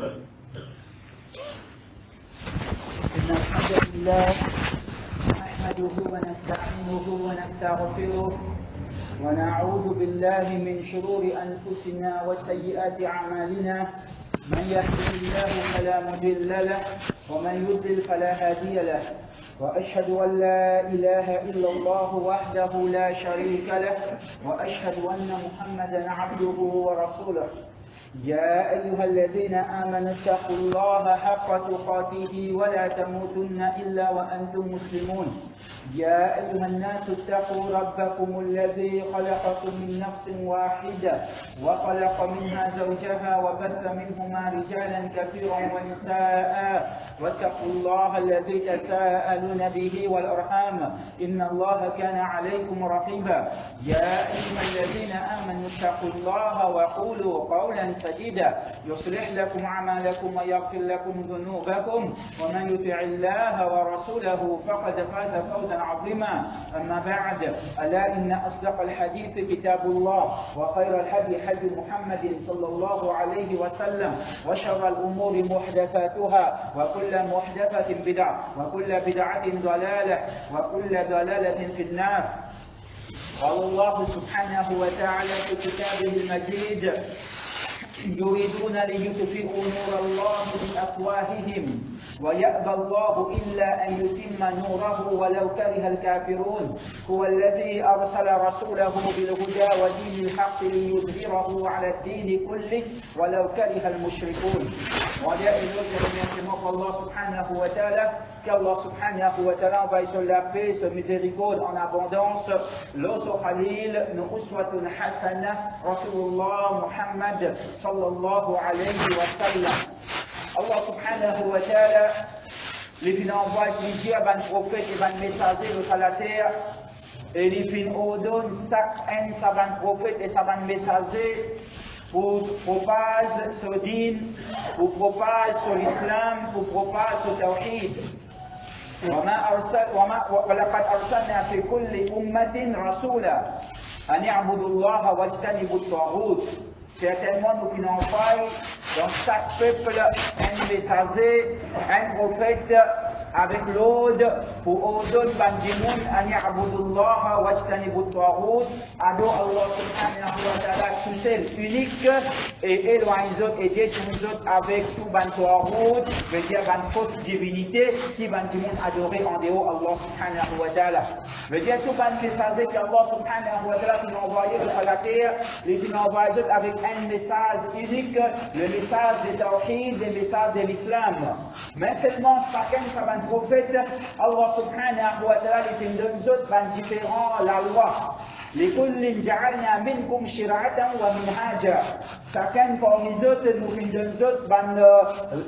إن الحمد لله نحمده ونستعينه ونستغفره ونعوذ بالله من شرور أنفسنا وسيئات أعمالنا من يهده الله فلا مضل له ومن يضلل فلا هادي له وأشهد أن لا إله إلا الله وحده لا شريك له وأشهد أن محمدا عبده ورسوله يا أيها الذين آمنوا اتقوا الله حق تقاته ولا تموتن إلا وأنتم مسلمون يا أيها الناس اتقوا ربكم الذي خلقكم من نفس واحدة وخلق منها زوجها وبث منهما رجالا كثيرا ونساء واتقوا الله الذي تساءلون به والأرحام إن الله كان عليكم رقيبا يا أيها الذين آمنوا اتقوا الله وقولوا قولا سديدا يصلح لكم أعمالكم ويغفر لكم ذنوبكم ومن يطع الله ورسوله فقد فاز فوزا عظيما أما بعد ألا إن أصدق الحديث كتاب الله وخير الهدي هدي محمد صلى الله عليه وسلم وشر الأمور محدثاتها وكل محدثة بدعة وكل بدعة ضلالة وكل ضلالة في النار. قال الله سبحانه وتعالى في كتابه المجيد يريدون ليطفئوا نور الله بأفواههم ويأبى الله إلا أن يتم نوره ولو كره الكافرون هو الذي أرسل رسوله بالهدى ودين الحق ليظهره على الدين كله ولو كره المشركون. وجاء الوجه الله سبحانه وتعالى qu'Allah subhanahu wa ta'ala envoie sur la paix, sur miséricorde en abondance, l'autre Khalil, nous uswatun hasana, Rasulullah Muhammad sallallahu alayhi wa sallam. Allah subhanahu wa ta'ala, les fins envoie plusieurs ban prophètes et ban messagers sur la terre, et les fins ordonnent chaque un saban prophète et saban messager pour propage sur din, pour propage sur l'islam, pour propage sur tawhid. ولقد أرسلنا في كل أمة رسولا أن يعبدوا الله واجتنبوا الطاغوت. Certainement, nous finissons dans chaque peuple un messager, un prophète avec l'ordre pour ordonner Banjimoun an ya'budullaha wajtanibut taghut, adore Allah subhanahu wa ta'ala tout seul, unique, et éloigne les autres et détruit les autres avec tout ban taghut, veut dire ban fausse divinité qui Banjimoun adorer en dehors Allah subhanahu wa ta'ala. Veut dire tout ban messager que Allah subhanahu wa ta'ala nous a envoyé sur la terre, les nous a envoyé avec un message unique, le message de Tawhid, le message de l'islam. Mais seulement chacun sa prophète, Allah subhanahu wa ta'ala les donne d'autres ban différents la loi. لكل جعلنا منكم شرعة ومنهاجا. Chacun parmi les autres nous donne d'autres ban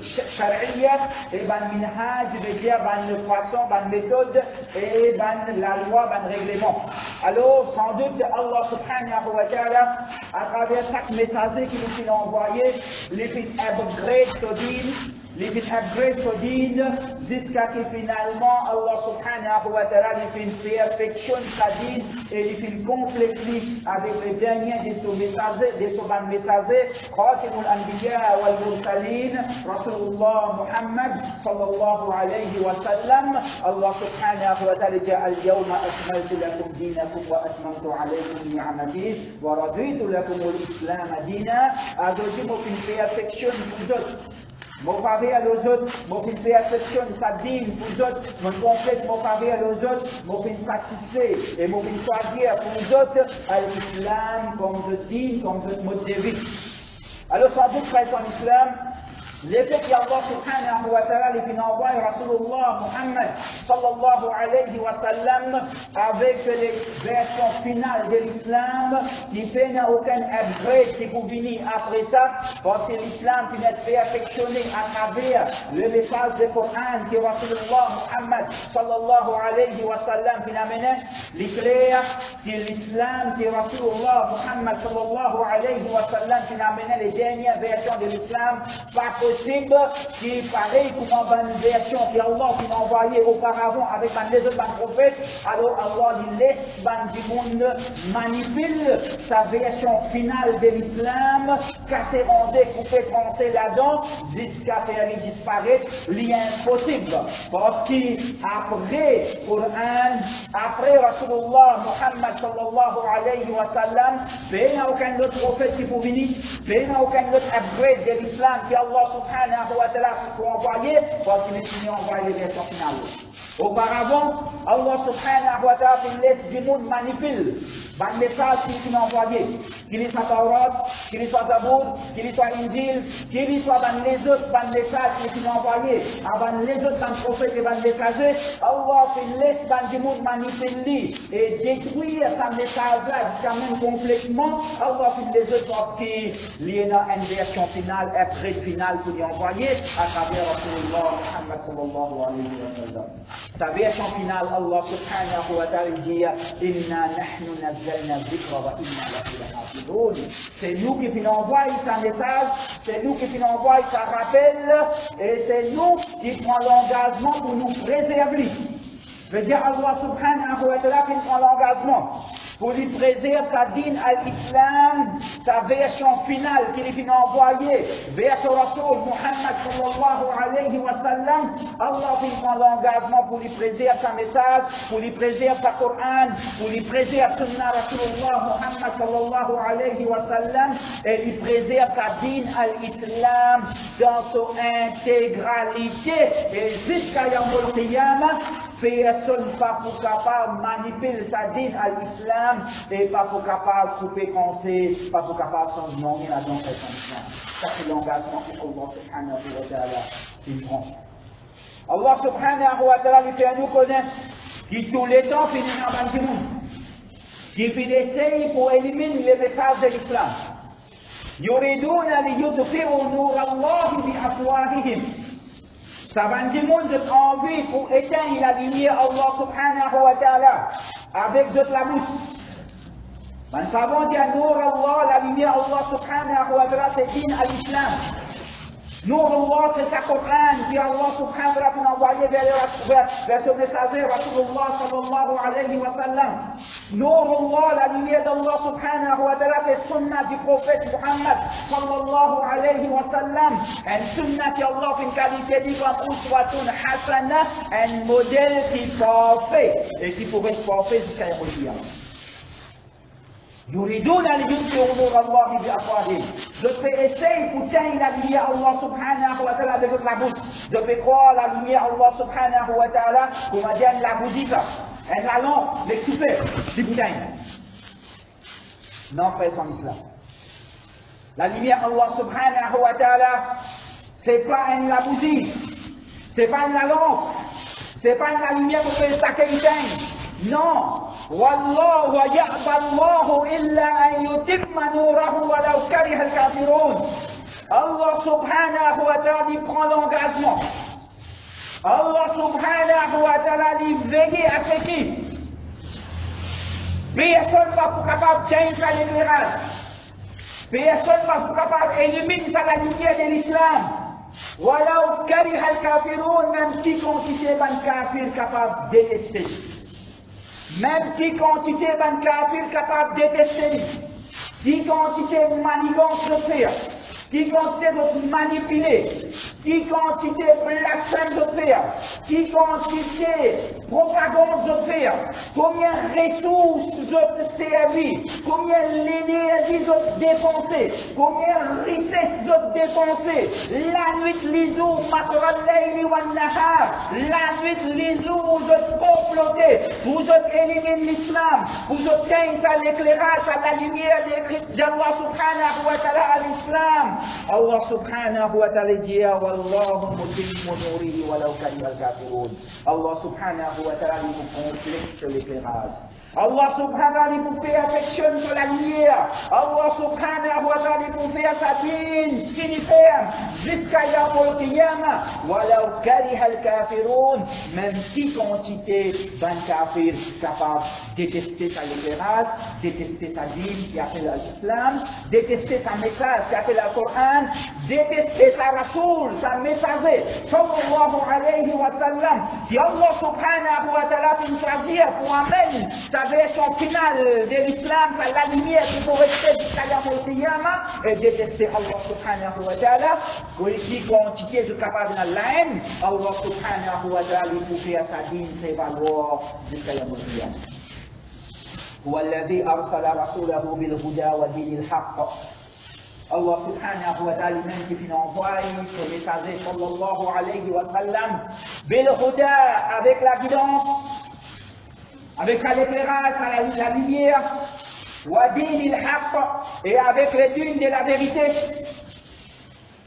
charia et ban minhaj, veut dire ban façon, ban méthode et ban la loi, ban règlement. Alors sans doute Allah subhanahu wa ta'ala à travers chaque messager qui nous a envoyé les fit upgrade to din, les fit upgrade to din jusqu'à que finalement Allah subhanahu wa ta'ala les fit perfection sa din et les fit compléter avec les derniers de ce messager, de ce messager خاتم الأنبياء والمرسلين رسول الله محمد صلى الله عليه وسلم. الله سبحانه وتعالى جاء اليوم أكملت لكم دينكم وأتممت عليكم نعمتي ورضيت لكم الإسلام دينا. أدوتي ممكن perfection pour d'autres. Mon pari à los autres, mon fin perfection sa dîme pour d'autres, mon complète mon pari à los autres, mon fin satisfait et mon fin choisir pour les autres à l'islam comme de dîme, comme de mode de vie. Alors sans doute frères en islam, l'effet qu'Allah subhanahu wa ta'ala les fin envoie Rasulullah Muhammad sallallahu alayhi wa sallam avec les versions finales de l'islam qui fait n'a aucun upgrade qui peut venir après ça parce que l'islam qui n'est perfectionné à travers le message du Coran que Rasulullah Muhammad sallallahu alayhi wa sallam qui amène l'éclair que l'islam que Rasulullah Muhammad sallallahu alayhi wa sallam qui amène les dernières versions de l'islam pas possible qui est pareil comme une version que Allah qui m'a envoyé auparavant avec les autres prophètes. Alors Allah il laisse du monde manipule sa version finale de l'islam casser, ranger, couper, trancher là-dedans, jusqu'à faire disparaître, l'impossible. Parce qu'après Coran, après Rasulullah Muhammad sallallahu alayhi wa sallam, il n'y a aucun autre prophète qui peut venir, il n'y a aucun autre upgrade de l'islam que Allah subhanahu wa ta'ala peut envoyer, parce qu'il est fini envoyer les versions finales. Auparavant, Allah subhanahu wa ta'ala laisse du monde manipule. Le message qu'il a envoyé, qu'il soit Taurat, qu'il soit Zabour, qu'il soit Injil, qu'il soit dans les autres messages qu'il a envoyé, avant les autres prophètes et les messagers, Allah laisse dans du monde manipuler et détruire sa message-là jusqu'à même complètement. Allah les autres parce qu'il y a une version finale, après finale pour lui envoyer à travers Rasulullah Muhammad sallallahu alayhi wa sallam. Sa version finale, Allah subhanahu wa ta'ala dit Inna nahnu nazzalna dhikra wa inna lahu lahafidun. C'est nous qui finissons envoyer sa message, c'est nous qui finissons envoyer sa rappel, et c'est nous qui prenons l'engagement pour nous préserver. Je veux dire, Allah subhanahu wa ta'ala qui prend l'engagement pour lui préserver sa dîne à l'islam, sa version finale qu'il finit envoyée vers son Rasul Muhammad sallallahu alayhi wa sallam. Allah prend l'engagement pour lui préserver sa message, pour lui préserver sa Coran, pour lui préserver Sunnah Rasulullah Muhammad sallallahu alayhi wa sallam, et lui préserve sa dîne à l'islam dans son intégralité. Et jusqu'à Yawmul Qiyamah, personne pas pour capable de manipuler sa dîne à l'islam et pas pour capable de couper conseil, pas pour capable de changer non rien là-dedans dans l'islam. Ça c'est l'engagement que Allah subhanahu wa ta'ala prend. Allah subhanahu wa ta'ala lui fait nous connaître qui tous les temps finit dans le monde, qui fait des essais pour éliminer les messages de l'islam. يريدون ليطفئوا نور الله بأفواههم. Ça va du monde de envie pour éteindre la lumière Allah subhanahu wa ta'ala avec de la bouche. Ben, savons dire Nour Allah, la lumière Allah subhanahu wa ta'ala, c'est din à l'islam. Nour Allah, c'est sa Coran qui Allah subhanahu wa ta'ala peut envoyer vers son messager, Rasulullah sallallahu alayhi wa sallam. Nour Allah, la lumière d'Allah subhanahu wa ta'ala, c'est sunnah du prophète Muhammad sallallahu alayhi wa sallam. Un sunnah qui Allah fait qualifié dit comme uswatun hasana, un modèle qui est parfait et qui pourrait être parfait jusqu'à Yawmul يريدون ليطفئوا نور الله بأفواههم. Je fais essayer pour teindre la lumière Allah subhanahu wa ta'ala avec la bouche. Je fais croire la lumière Allah subhanahu wa ta'ala, qu'on va dire la bougie ça. Et la lampe, les coupés, c'est bouteille. Non, frère, en islam. La lumière Allah subhanahu wa ta'ala, c'est pas la bougie, c'est pas la lampe, c'est pas la lumière pour faire ça qu'il éteint. Non. والله يأبى الله إلا أن يتم نوره ولو كره الكافرون. Allah subhanahu wa ta'ala prend l'engagement. Allah subhanahu wa ta'ala veille à ce qui personne ne va capable de changer sa l'éclairage. Personne ne va capable d'éliminer la lumière de l'islam. ولو كره الكافرون, même qui quantité d'un kafir capable de détester. Même qui quantité d'un kafir capable de détester, qui quantité de manigance de faire, qui quantité de manipuler, qui quantité de blasphème de faire, qui quantité de propagande de faire, combien de ressources de servir, combien d'énergie de dépenser, combien de richesses de dépenser, la nuit, les jours, la nuit, les jours, vous êtes complotés, vous êtes éliminez l'islam, vous obtenez à l'éclairage, à la lumière d'Allah subhanahu wa ta'ala à l'islam. Allah subhanahu wa ta'ala dit Wallahu mutimmu nurihi walau kariha al-kafirun. Allah subhanahu wa ta'ala nous complète sur l'éclairage. Allah subhanahu wa ta'ala nous fait affection sur la lumière. Allah subhanahu wa ta'ala nous fait sa dîne ferme jusqu'à Yawmul Qiyamah. Walau kariha al-kafirun, même si quantité d'un kafir capable de détester sa l'éclairage, détester sa dîne qui appelle l'islam, détester sa message qui appelle le Coran, Qur'an, détester sa Rasoul, sa messager, sallallahu alayhi wa sallam, qui Allah subhanahu wa ta'ala peut choisir pour amener sa version finale de l'islam, la lumière qui pour rester jusqu'à Yawm al-Qiyamah, et détester Allah subhanahu wa ta'ala, qui quantité de capable de la haine, Allah subhanahu wa ta'ala pour faire sa dîne prévaloir jusqu'à Yawm al-Qiyamah. هو الذي أرسل رسوله بالهدى ودين الحق. Allah subhanahu wa ta'ala même qui finit envoie son messager sallallahu alayhi wa sallam bil huda avec la guidance, avec la l'éclairage, la lumière, wa din al haqq et avec les dînes de la vérité.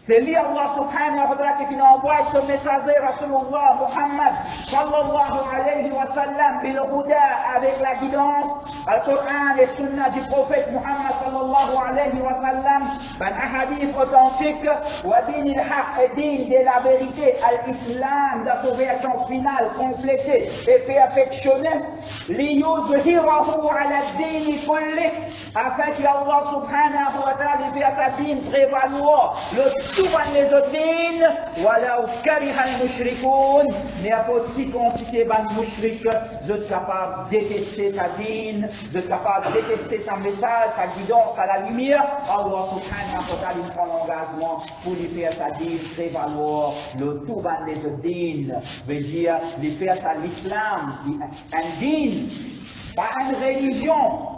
C'est lui Allah subhanahu wa ta'ala qui finit envoie son messager Rasulullah Muhammad sallallahu alayhi wa sallam bil huda avec la guidance, Al-Qur'an et Sunna du prophète Muhammad sallallahu alayhi wa sallam, un hadith authentique, wa din al-haq et din de la vérité, al-Islam dans sa version finale, complétée et perfectionnée, liyudhhirahu ala din kulli, afin qu'Allah subhanahu wa ta'ala fasse sa dîne prévaloir le tout les autres dînes, walau kariha al-mushrikoun, n'importe qui quantité ban mushrik, vous êtes capable de détester sa dîne, vous êtes capable de détester sa message, sa guidance, à la lumière. Allah subhanahu wa ta'ala prend l'engagement pour lui faire sa dîne prévaloir le tout ban les autres dînes, veut dire lui faire ça l'islam, un dîne, pas une religion.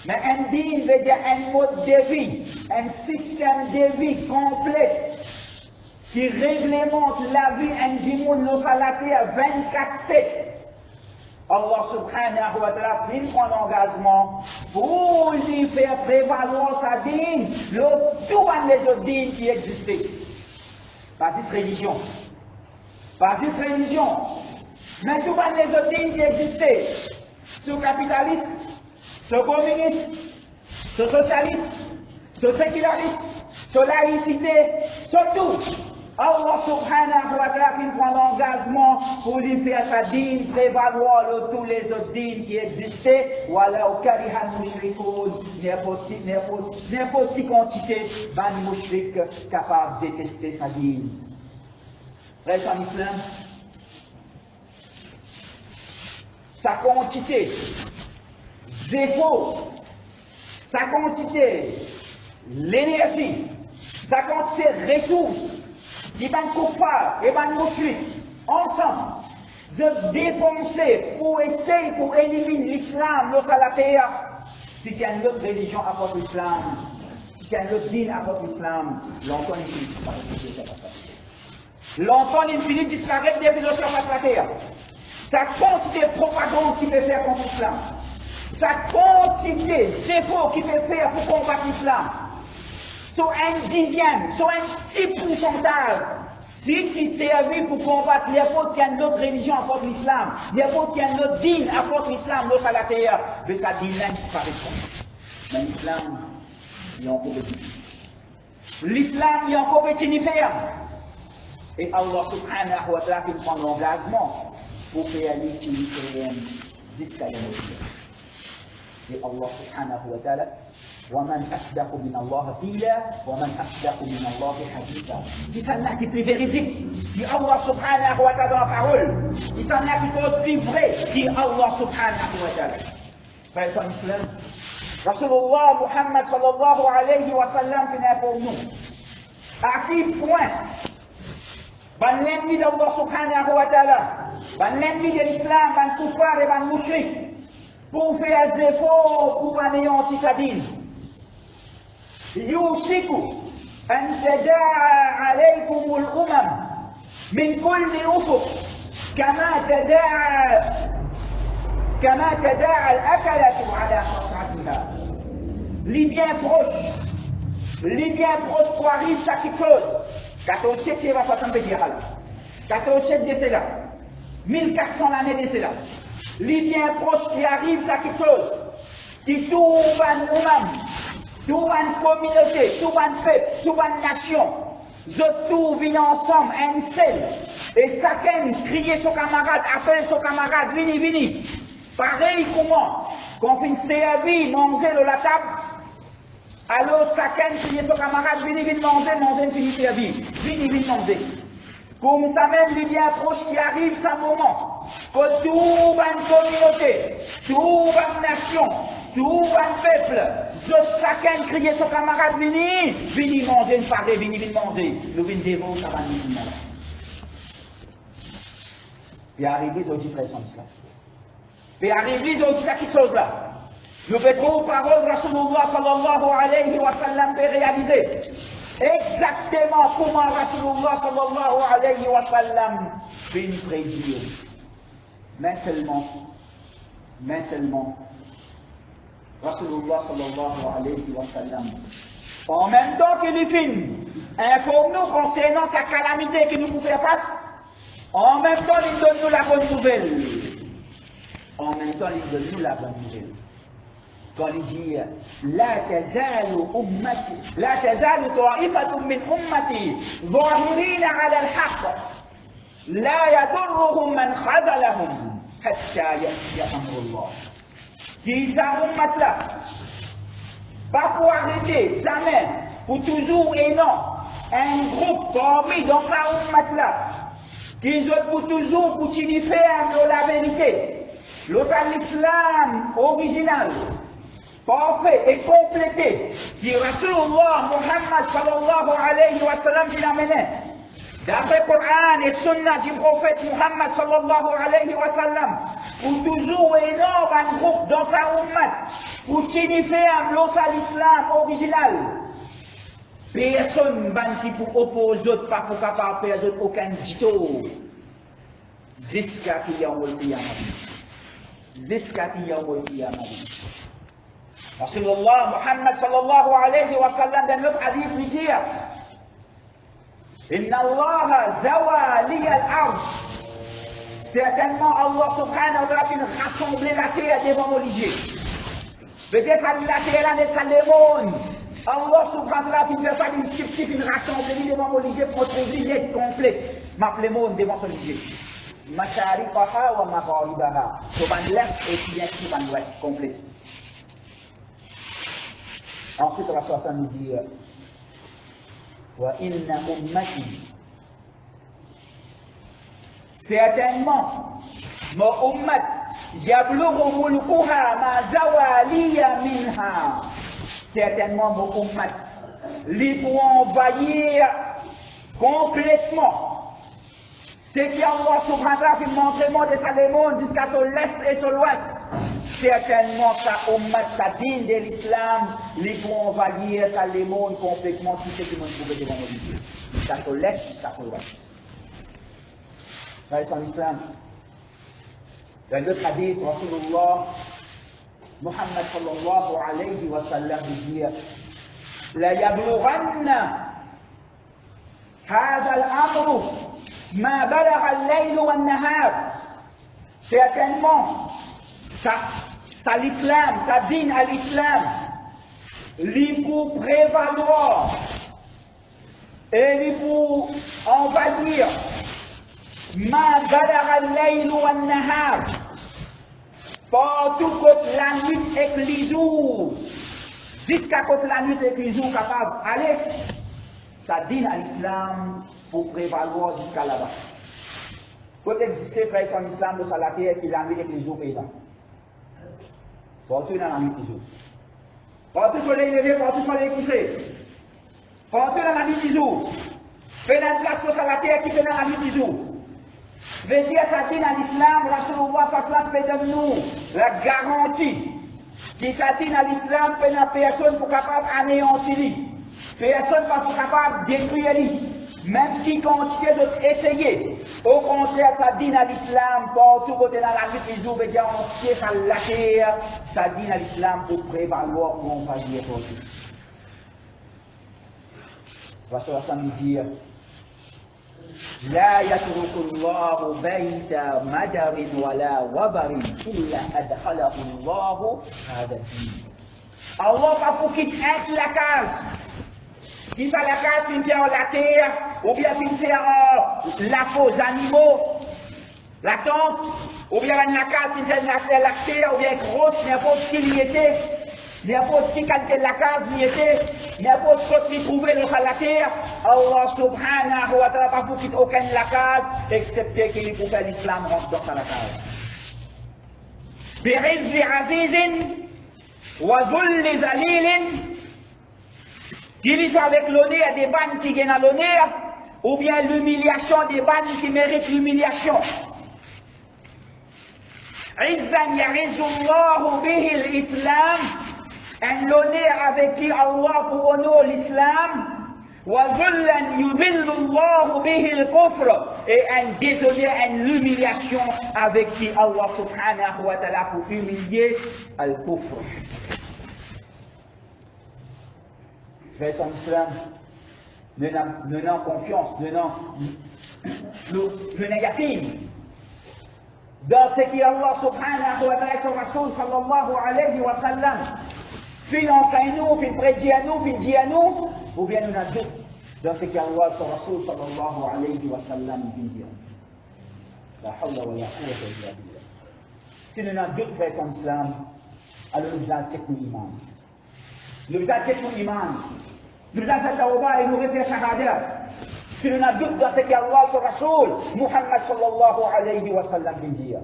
Mais un dîne veut dire un mode de vie, un système de vie complet qui réglemente la vie individuelle de la terre 24/7. Allah subhanahu wa ta'ala prend l'engagement pour lui faire prévaloir sa dîne, le tout les autres dînes qui existaient. Pas cette religion. Pas cette religion. Mais tout les autres dînes qui existaient. Ce capitalisme, ce communisme, ce socialisme, ce sécularisme, ce laïcité, ce tout. Allah subhanahu wa ta'ala prend l'engagement pour lui faire sa dîne prévaloir de tous les autres dînes qui existaient. Voilà au karihan mushrikoun, n'importe qui quantité ban mushrik capable de détester sa dîne. Reste en islam, sa quantité zéro, sa quantité l'énergie, sa quantité ressources, qui ban kuffar et ban mushrik, ensemble, de dépenser pour essayer pour éliminer l'islam dans la terre. Si c'est une autre religion à part l'islam, si c'est un autre dîne à part l'islam, longtemps il finit disparaître. Longtemps il finit disparaître des philosophes à la terre. Sa quantité de propagande qu'il peut faire contre l'islam, sa quantité d'efforts qu'il peut faire pour combattre l'islam, sur un dixième, sur un petit pourcentage, si tu servis pour combattre n'importe quelle autre religion à part l'islam, n'importe quelle autre dîne à part l'islam, dans la terre, mais sa dîne disparaîtra. Mais l'islam, il y a encore petit. L'islam, il y a encore petit ferme. Et Allah subhanahu wa ta'ala prend l'engagement pour faire l'utilité jusqu'à la mort. Et Allah subhanahu wa ta'ala, وَمَنْ أَصْدَقُ مِنَ اللَّهِ قِيلًا وَمَنْ أَصْدَقُ مِنَ اللَّهِ حَدِيثًا. Qui s'en a qui est plus véridique, dit Allah subhanahu wa ta'ala dans la parole. Qui s'en a qui cause plus vrai, dit Allah subhanahu wa ta'ala. Frères et islam, Rasulullah Muhammad sallallahu alayhi wa sallam finit pour nous. À qui point, l'ennemi d'Allah subhanahu wa ta'ala, l'ennemi de l'islam, le kuffar et le mushrik, pour faire des efforts pour anéantir sa dîne. يوشك أن تداعى عليكم الأمم من كل أفق كما تداعى الأكلة على قصعتها. Les bien proches pour arriver à quelque chose. 14 qui va pas s'en dire alors. 14 de cela. 1400 l'année de cela. Les bien proches qui arrivent à quelque chose. Qui trouvent un umam. Toute une communauté, tout un peuple, toute une nation, je tout vient ensemble, un seul, et chacun crie son camarade, appelle son camarade, vini, vini. Pareil comment, quand on fait servir, manger de la table, Alors, chacun qui est son camarade, vini manger, finit servi. Vini manger. Comme ça même, il y a un proche qui arrive sans moment. Que toute une communauté, toute une nation, tout un peuple, chacun crie son camarade, vini manger, une parée, vini manger. Le vin dévot, ça va nous manger. Puis arrivé, ils ont dit frère sans islam. Puis arrivé, ils ont dit cette chose-là. Nous petrons paroles de Rasulullah sallallahu alayhi wa sallam peut réaliser exactement comment Rasulullah sallallahu alayhi wa sallam fait une prédiction. Mais seulement, Rasulullah sallallahu alayhi wa sallam, en même temps qu'il finit, informe-nous concernant sa calamité qui nous pouvait faire face, en même temps il donne nous la bonne nouvelle. En même temps il donne nous la bonne nouvelle. Quand il dit لا تزال طائفة من أمتي ظاهرين على الحق لا يضرهم من خذلهم حتى يأتي أمر الله. Qui ça ummat là? Pas pour arrêter, jamais, pour toujours et non. Un groupe parmi dans sa ummat là, qui ont pour toujours pour faire la vérité. L'islam original. Parfait et complété, qui Rasulullah Muhammad sallallahu alayhi wa sallam qui l'amenait. D'après le Coran et Sunna du prophète Muhammad sallallahu alayhi wa sallam, pour toujours énorme un groupe dans sa ummat, pour signifier un l'os à l'islam original. Personne qui pour opposer d'autres, pas pour capable faire d'autres aucun dito. Jusqu'à qu'il y a un Rasulullah Muhammad sallallahu alayhi wa sallam dans notre hadith lui dit Inna Allah zawali al-ard. Certainement Allah subhanahu wa ta'ala va rassembler la terre devant Moligé. Peut-être à la terre là n'est le monde. Allah subhanahu wa ta'ala va faire une petite rassembler devant Moligé pour trouver l'aide complète. M'appeler monde devant Moligé. Mashariqaha wa magharibaha. Soban l'est et bien soban l'ouest complet. Ensuite, Rasulullah nous dit Wa inna ummati. Certainement, ma ummat yablughu mulkuha ma zawaliya minha. Certainement, ma ummat li pour envahir complètement ce qui Allah subhanahu wa ta'ala fait montrement de Salomon jusqu'à l'est et sur l'ouest. Certainement, sa ummat, sa dîne de l'islam, les vont envahir sa lémon complètement tout ce qui nous trouve devant nous. Jusqu'à l'est, jusqu'à l'ouest. Dans l'islam, dans l'autre hadith, Rasulullah, Muhammad sallallahu alayhi wa sallam dit La yablughanna hadha al-amru ma balagha al-layl wa an-nahar. Certainement, ça l'islam, ça dîne à l'islam, lui pour prévaloir et lui pour envahir ma balagha al-layl wa an-nahar, partout que la nuit et les jours, jusqu'à que la nuit et les jours capable d'aller, ça dîne à l'islam pour prévaloir jusqu'à là-bas. Quand existait frère en islam, nous la terre qui la nuit et les jours est là. Partout dans la nuit des jours. Partout soleil levé, partout soleil couché. Partout dans la nuit des jours. Fait une place sur la terre qui fait dans la nuit des jours. Veut dire ça dit dans l'islam, Rasulullah sallallahu alayhi wa sallam fait de nous la garantie qui s'attire à l'islam, fait une personne pour capable anéantir. Personne pas pour capable détruire lui. Même qui continue d'essayer, au contraire, ça dit à l'islam, partout côté dans la vie des jours, veut dire entier à la terre, ça dit à l'islam pour prévaloir, pour envahir pour tout. Rasulullah sallallahu alayhi wa sallam dit لا يترك الله بيت مدر ولا وبر إلا أدخله الله هذا الدين. Allah pas pour quitter la case. Qui ça la case qui fait la terre, ou bien qui fait la faux animaux, la tente, ou bien la case qui fait la terre, ou bien grosse, n'importe qui y était. n'importe qui qualité de la case n'y était, n'importe qui trouvait dans la terre, Allah subhanahu wa ta'ala pas pour quitter aucune la case, excepté qu'il pour faire l'islam rentre dans la case. Bi'izzi azizin wa zulli zalilin, qu'il soit avec l'honneur des bannes qui gagnent à l'honneur, ou bien l'humiliation des bannes qui méritent l'humiliation. Izzan yarizullahu bihi l'islam, un l'honneur avec qui Allah pour honor l'islam, wa zullan yudhillullahu bihi al-kufr, et un déshonneur, une humiliation avec qui Allah subhanahu wa ta'ala pour humilier al-kufr. Frères en islam, nous avons confiance, nous avons négatif dans ce qui Allah subhanahu wa ta'ala et son Rasoul sallallahu alayhi wa sallam fin enseigne nous, fin prédit à nous, fin dit à nous, ou bien nous avons doute dans ce qui Allah et son Rasoul sallallahu alayhi wa sallam fin dit à nous. La hawla wa la quwwata illa billah. Si nous avons doute, frères en islam, alors nous avons checké l'iman. Nous avons checké l'iman. Nous avons fait tawbah et nous avons fait shahada. Si nous avons doute dans ce qu'Allah et son Rasoul, Muhammad sallallahu alayhi wa sallam vient dire.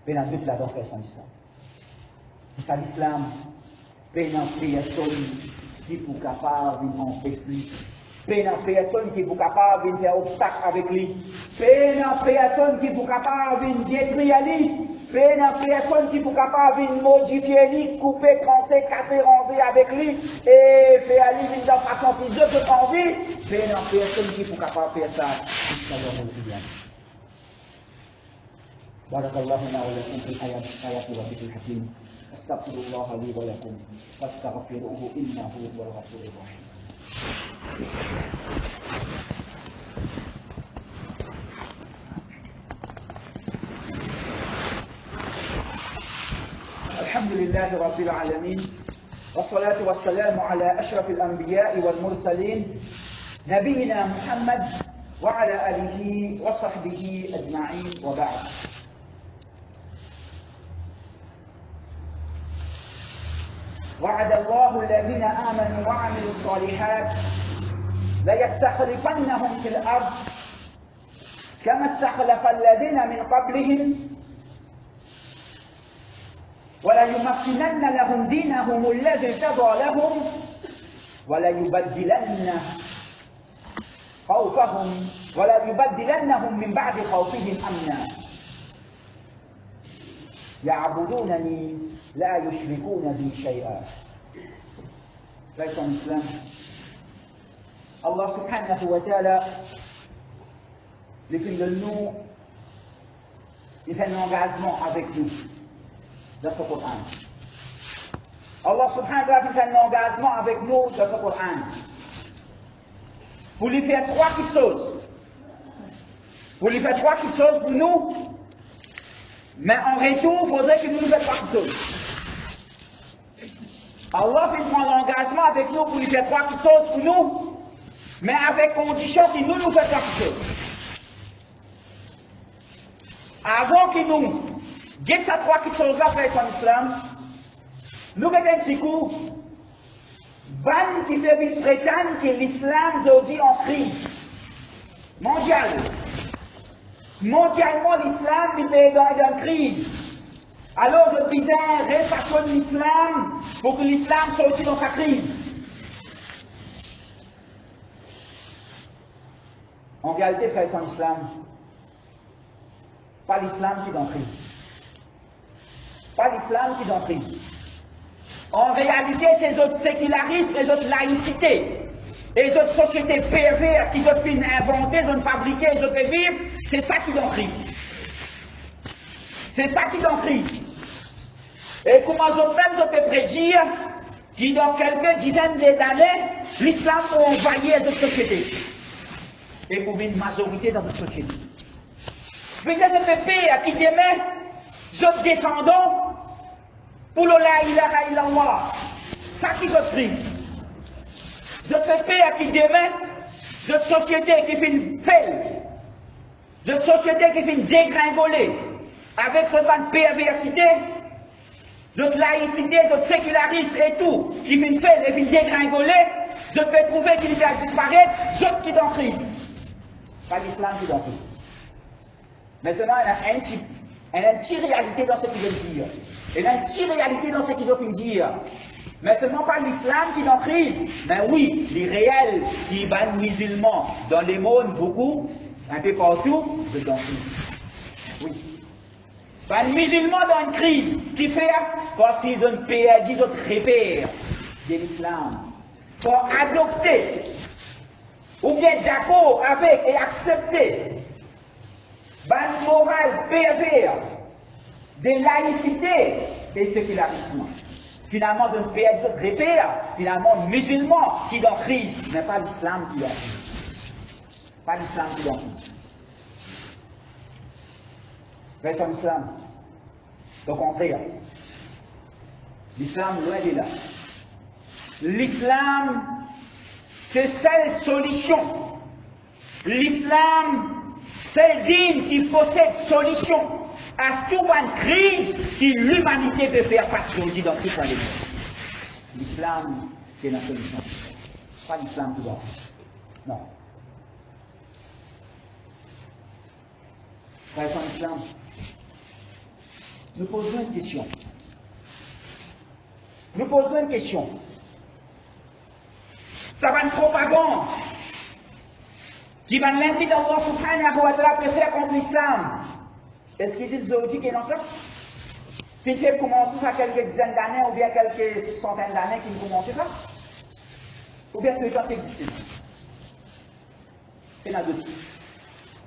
Mais nous avons doute là-dedans, frère en islam. C'est ça l'islam. Mais nous avons personne qui est capable d'empêcher lui. Mais nous avons personne qui est capable de faire obstacle avec lui. Mais nous avons personne qui est capable de détruire lui. Mais nous avons personne qui est capable de modifier lui, couper, trancher, casser, ranger avec lui et faire lui d'une façon qui Dieu peut envie. Mais nous avons personne qui est capable de faire ça jusqu'à l'heure où بارك الله لنا ولكم في الآيات والذكر الحكيم أستغفر الله لي ولكم فاستغفروه إنه هو الغفور الرحيم. الحمد لله رب العالمين والصلاة والسلام على أشرف الأنبياء والمرسلين نبينا محمد وعلى آله وصحبه أجمعين وبعد. وعد الله الذين آمنوا وعملوا الصالحات ليستخلفنهم في الأرض كما استخلف الذين من قبلهم وليمكنن لهم دينهم الذي ارتضى لهم وليبدلنهم من بعد خوفهم أمنا يعبدونني لا يشركون بي شيئا. Frères en islam, Allah subhanahu wa ta'ala, depuis le nous, il fait un engagement avec nous dans ce Coran. Allah subhanahu wa ta'ala fait un engagement avec nous dans ce Coran. Pour lui faire trois petites choses. Pour lui faire trois petites choses pour nous. Mais en retour, il faudrait que nous nous fassions trois petites choses. Allah fait prendre l'engagement avec nous pour lui faire trois petites choses pour nous, mais avec condition qu'il nous fait trois petites choses. Avant qu'il nous guette ces trois petites choses-là, frère en islam, nous mettons un petit coup, ban qui veut prétendre que l'islam aujourd'hui en crise mondiale. Mondialement, l'islam est dans une crise. Alors, je disais, réfaçonne l'islam pour que l'islam sorte dans sa crise. En réalité, frère sans islam, pas l'islam qui est en crise. Pas l'islam qui est en crise. En réalité, ces autres sécularismes, les autres laïcités, les autres sociétés perverses qui ont fait inventer, ils ont fabriqué, ils ont fait vivre, c'est ça qui est en crise. C'est ça qui est en crise. Et comment on peut prédire que dans quelques dizaines d'années, l'islam va envahir d'autres sociétés. Et pour une majorité dans notre société. Peut-être un peuple à qui demain, nous descendons pour la ilaha illallah. Ça qui est crise. Notre peuple à qui demain, notre société qui fait une faille, notre société qui fait une dégringoler, avec ce ban de perversité, d'autres laïcité, d'autres sécularisme et tout, qui viennent faire et viennent dégringoler, je vais trouver qu'il va disparaître, d'autres qui sont en crise. Pas l'islam qui est en crise. Mais seulement, il y a une petite réalité dans ce qu'ils veulent dire. Il y a une petite réalité dans ce qu'ils ont fait dire. Mais seulement pas l'islam qui est en crise. Mais oui, les réels qui sont musulmans dans les mondes, beaucoup, un peu partout, sont en crise. Oui. Les musulmans dans une crise, qui fait parce qu'ils ont perdu d'autres repères de l'islam. Pour adopter, ou bien d'accord avec et accepter, une morale pervers de laïcité et sécularisme. Finalement, de perdu d'autres repères, finalement, musulmans qui sont en crise, mais pas l'islam qui est en crise. Pas l'islam qui est en crise. Reste en islam. Au contraire. L'islam, loin de là. L'islam, c'est seule solution. L'islam, c'est digne qui possède solution à toute une crise que l'humanité peut faire face aujourd'hui dans tout le monde. L'islam, c'est la solution. Pas l'islam tout d'abord. Non. Frères en islam, nous posons une question. Nous posons une question. Ça va une propagande qui va l'inviter d'Allah subhanahu wa ta'ala à faire contre l'islam. Est-ce qu'ils disent aujourd'hui qu'ils ont ça? Puis ils ont commencé ça quelques dizaines d'années ou bien quelques centaines d'années qu'ils ont commencé ça? Ou bien que ça existe? Il y en a d'autres.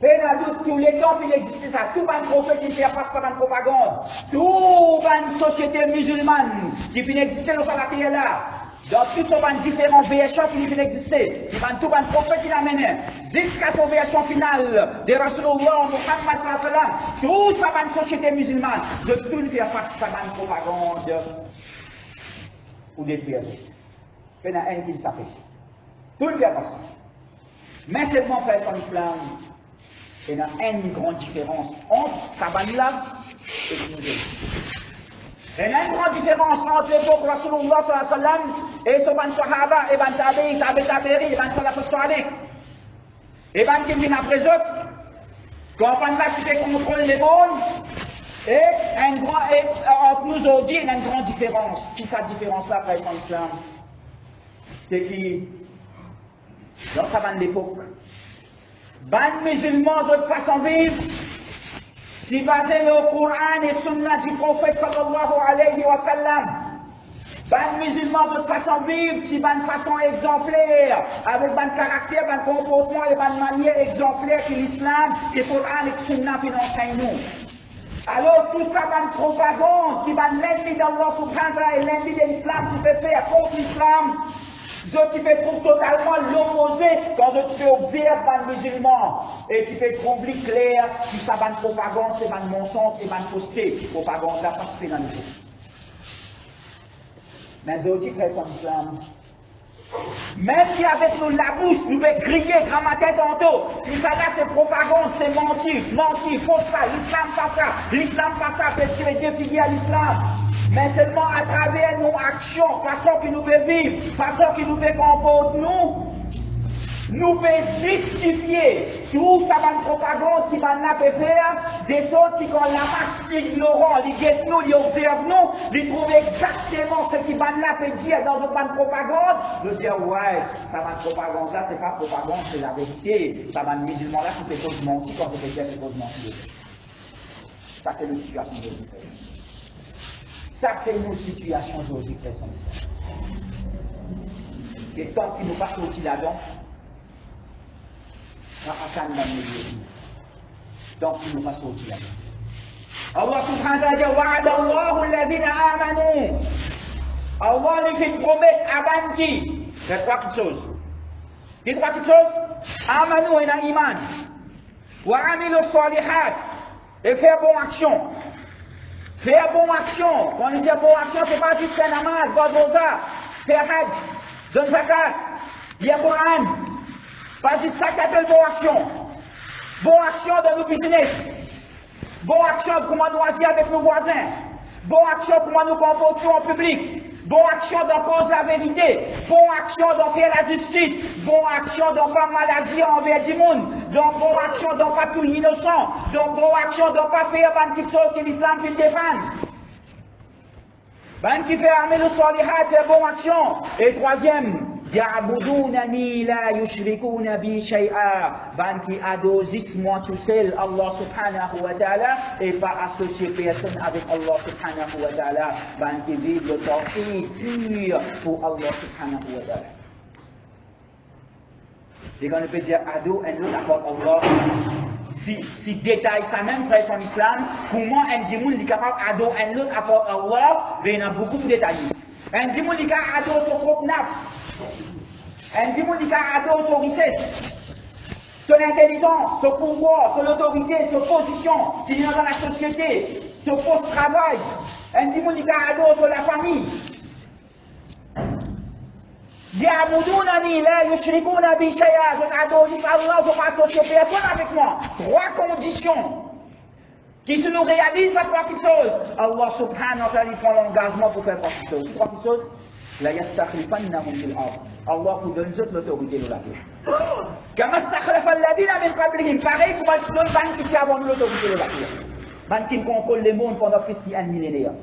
Il y en a d'autres, tous les temps qu'il existe ça. Tout un prophète qui fait face à une propagande. Toute une société musulmane qui finit d'exister dans la terre là. Dans toutes les différentes versions qui finissent d'exister. Il y a tout un prophète qui l'a mené. Jusqu'à sa version finale de Rasulullah Muhammad sallallahu alayhi wa sallam. Toute une société musulmane. De tout faire face à une propagande. Ou des pires. Il y en a un qui le s'appelle. Tout le fait face. Mais seulement faire son islam. Il y a une grande différence entre Sabanla et le musulman. Il y a une grande différence entre l'époque de Rasulullah sallallahu alayhi wa sallam et son ban sahaba et ban tabi'i, tabi'i, et ban salafus salih. Et ban qui viennent après eux, quand on là qui fait contrôler les mondes, et entre nous aujourd'hui, il y a une grande différence. Qui est cette différence-là, frère en islam? C'est qui, dans sa ban l'époque, ban musulmans de façon vive, si basé au Coran et Sunna du prophète sallallahu alayhi wa sallam, ban musulmans de façon vive, si ban façon exemplaire, avec ban caractère, ban comportement et ban manière exemplaire que l'islam, que le Coran et le Sunna nous enseignent nous. Alors tout ça ban propagande, qui ban l'ennemi d'Allah subhanahu wa ta'ala et l'ennemi de l'islam, tu peux faire contre l'islam. Tu peux trouver totalement l'opposé quand tu peux observer les musulmans. Et tu peux trouver clair que ça va une propagande, c'est une mensonge et une fausseté. Propagande là, parce que c'est dans le jeu. Mais aujourd'hui, frère son islam, même si avec nous la bouche, nous pouvons crier, grammater tantôt, si ça là c'est propagande, c'est mentir, faux ça, l'islam pas ça, l'islam pas ça, parce qu'il est défini à l'islam. Mais seulement à travers nos actions, façon que nous pouvons vivre, façon que nous pouvons comporter nous pouvons justifier tout ça va une propagande qui va nous faire, des autres qui ont la masse ignorant, ils guettent nous, ils observent nous, ils trouvent exactement ce qui va nous dire dans une propagande, de dire ouais, ça va une propagande là, c'est pas propagande, c'est la vérité, ça va une musulman là qui fait cause mentir quand vous faites quelque chose mentir. Ça c'est une situation de vie. Ça, c'est nos situations aujourd'hui, frères et sœurs. Et tant qu'il nous passe aussi là-dedans, tant qu'il nous passe aussi là-dedans. Allah subhanahu wa ta'ala wa'ada Allahu alladhina amanu. Allah lui fait promettre à qui? Il y a trois petites choses. Il y a trois petites choses. Amanu et iman. Wa amilu salihat. Et faire bonne action. Faire bonne action. Quand on dit bonne action, ce n'est pas juste faire namaz, boire rosa, faire hajj, donner zakat, lire le Coran. Pas juste ça qui appelle bonne action. Bonne action dans nos business. Bonne action de comment nous agir avec nos voisins. Bon action pour moi nous comporter en public. Bon action d'en poser la vérité. Bon action d'en faire la justice. Bon action d'en pas maladie envers du monde. Donc bon action d'en pas tout innocent. Donc bon action d'en pas faire quelque chose que l'islam fait défendre. Ben qui fait armer le salihat, c'est bon action. Et troisième, Ya'budunani la yushrikuna bi shay'a. Ben qui adore moi tout seul, Allah subhanahu wa ta'ala, et pas associer personne avec Allah subhanahu wa ta'ala. Ben qui vit le tawhid pur pour Allah subhanahu wa ta'ala. Et quand on peut dire ado, un autre apporte Allah. Si détaille ça même, frère en islam, comment un djimoun est capable d'ado un autre apporte Allah, il y a beaucoup de détails. Un djimoun est capable d'ado son propre nafs. Un djimoun est capable d'ado son richesse, son intelligence, son pouvoir, son autorité, son position, qu'il est dans la société, son poste de travail. Un djimoun est capable d'ado sur la famille. Ya'budunani la yushrikuna bi shay'a. Je t'adore juste Allah, je ne pas associer personne avec moi. Trois conditions qui se nous réalisent à trois petites choses. Allah subhanahu wa ta'ala prend l'engagement pour faire trois petites choses. Trois petites choses. La yastakhlifannahum fil ard. Allah vous donne l'autorité de la terre. Kama stakhlafa alladhina min qablihim. Pareil comme il donne ban qui avant l'autorité de la terre. Ban qui contrôle le monde pendant plus d'un millénaire.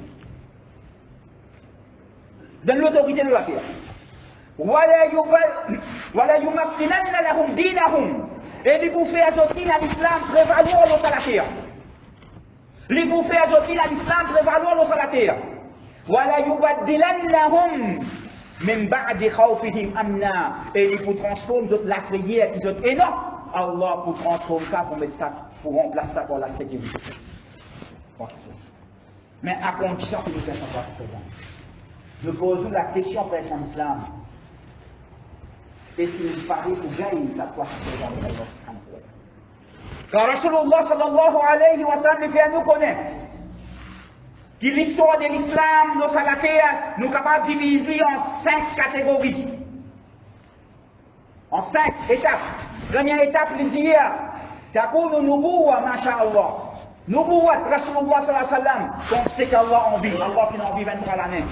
Donne l'autorité de la terre. ولا يمكنن لهم دينهم. Et les bouffées azotines à l'islam prévaloir l'autre à la terre. Les bouffées azotines à l'islam prévaloir l'autre à la terre. ولا يبدلنهم من بعد خوفهم أمنا. Et ils pour transformer la prière qui est énorme. Allah pour transformer ça, pour mettre ça, pour remplacer ça pour la sécurité. Mais à condition que nous faisons ça présent. Nous posons la question pour l'islam. Et s'il paraît que j'aille sa foi dans Allah subhanahu wa ta'ala. Car Rasulullah sallallahu alayhi wa sallam fait à nous connaître que l'histoire de l'islam, nos salaféens, nous capables de diviser en 5 catégories. En 5 étapes. Première étape, il dit, Takounu nubuwa, masha'Allah. Nubuwa, Rasulullah sallallahu alayhi wa sallam, quand c'est qu'Allah en vie, Allah qui en vie 23 l'année.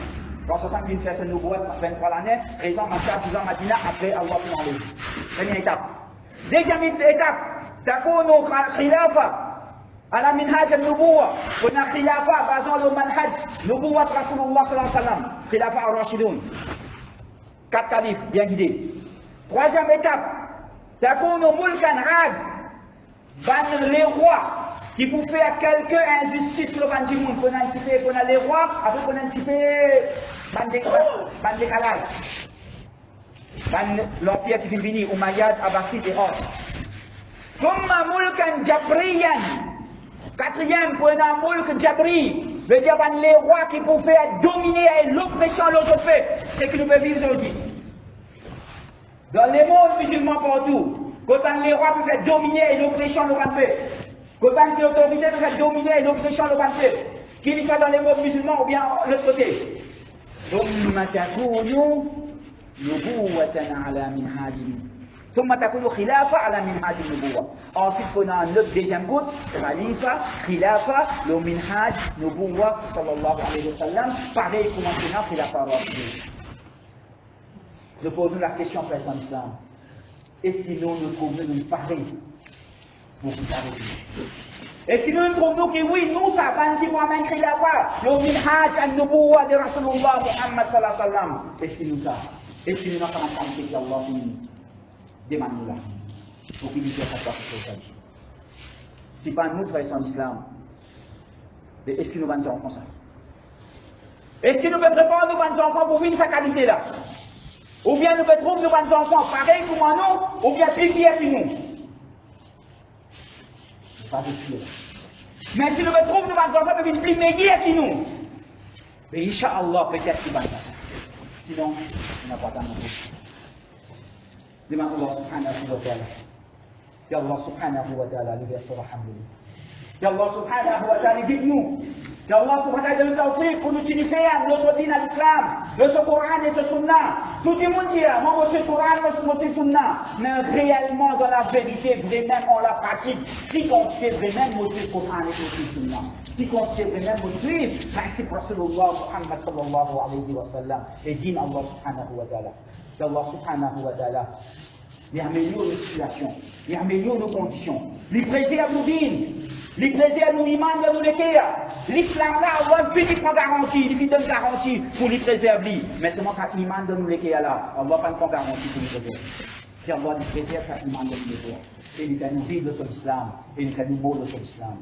Dans ce sens, il fait ce nouveau 23 l'année, raison en 10 ans Madina, après Allah qui en vie. Première étape. Deuxième étape, Takounu khilafa, ala minhaj al-nubuwa. On a khilafa, basant le manhaj, nubuwa Rasulullah sallallahu alayhi wa sallam, khilafa al-Rashidoun. 4 califes, bien guidés. Troisième étape, Takounu mulkan ad, ban les rois. Qui pour faire quelque injustice le ban du monde, qu'on a un petit peu, qu'on a les rois, après qu'on a un petit peu ban décalage. Ban l'empire qui vient venir, Umayyad, Abbasid et autres. Thumma mulkan jabriyan. Quatrième, qu'on a mulk jabri, veut dire ban les rois qui pour faire dominer et l'oppression l'autre fait, c'est que nous pouvons vivre aujourd'hui. Dans les mondes musulmans partout, quand les rois peuvent faire dominer et l'oppression l'autre fait. Quand l'autorité peut faire dominer l'oppression le passé, qu'il soit dans les mots musulmans ou bien de l'autre côté. ثم تكون نبوة على منهاج ثم تكون خلافة على منهاج النبوة. Ensuite, on a un autre deuxième groupe, khalifa, khilafa, le minhaj, nubuwa, sallallahu alayhi wa sallam, pareil comme maintenant, khilafa rashid. Nous posons la question à présent islam. Est-ce que nous trouvons une pareille? Et si nous trouvons que oui, nous savons qui Mohamed Khilafa, le minhaj al-nubuwa de Rasulullah Muhammad sallallahu alayhi wa sallam. Est-ce que nous savons? Est-ce que nous n'avons pas entendu que Allah demande nous là pour qu'il nous fasse la chose? Si pas nous, frères en islam, est-ce que nous allons enfants ça? Est-ce que nous pouvons préparer nos enfants pour vivre sa qualité là? Ou bien nous pouvons trouver nos enfants pareils comme nous, ou bien plus pires que nous? Pas de pire. Mais si nous trouvons nos enfants peuvent être plus meilleurs que nous, mais Inch'Allah, peut-être qu'ils vont faire ça. Sinon, on n'a pas tant de choses. Demande Allah subhanahu wa ta'ala. Ya Allah subhanahu wa ta'ala, le verset alhamdulillah. Ya Allah subhanahu wa ta'ala, guide-nous. Ya Allah subhanahu wa ta'ala, donne-nous tawfiq pour nous unifier notre dîne à l'islam. le ce Coran et ce Sunna. Tout le monde dit, moi, je Coran, moi, je Sunna. Mais réellement, dans la vérité, vraiment, on la pratique. Si on fait vraiment, moi, je Coran et ce Sunna. Si on fait vraiment, moi, je suis, principe Rasulullah Muhammad sallallahu alayhi wa sallam, et din Allah subhanahu wa ta'ala. Allah subhanahu wa ta'ala. Il améliore nos situations, il améliore nos conditions. Il préserve nos dînes, il préserve nos imams de nos l'équerre. L'islam là, Allah finit prend garantie, il donne garantie pour lui préserver. Mais seulement ça imam de nous l'équerre là, Allah pas prend garantie pour lui préserver. Si Allah lui préserve ça imam de nous l'équerre. Et il nous vivre de son islam, et il nous mourir de son islam.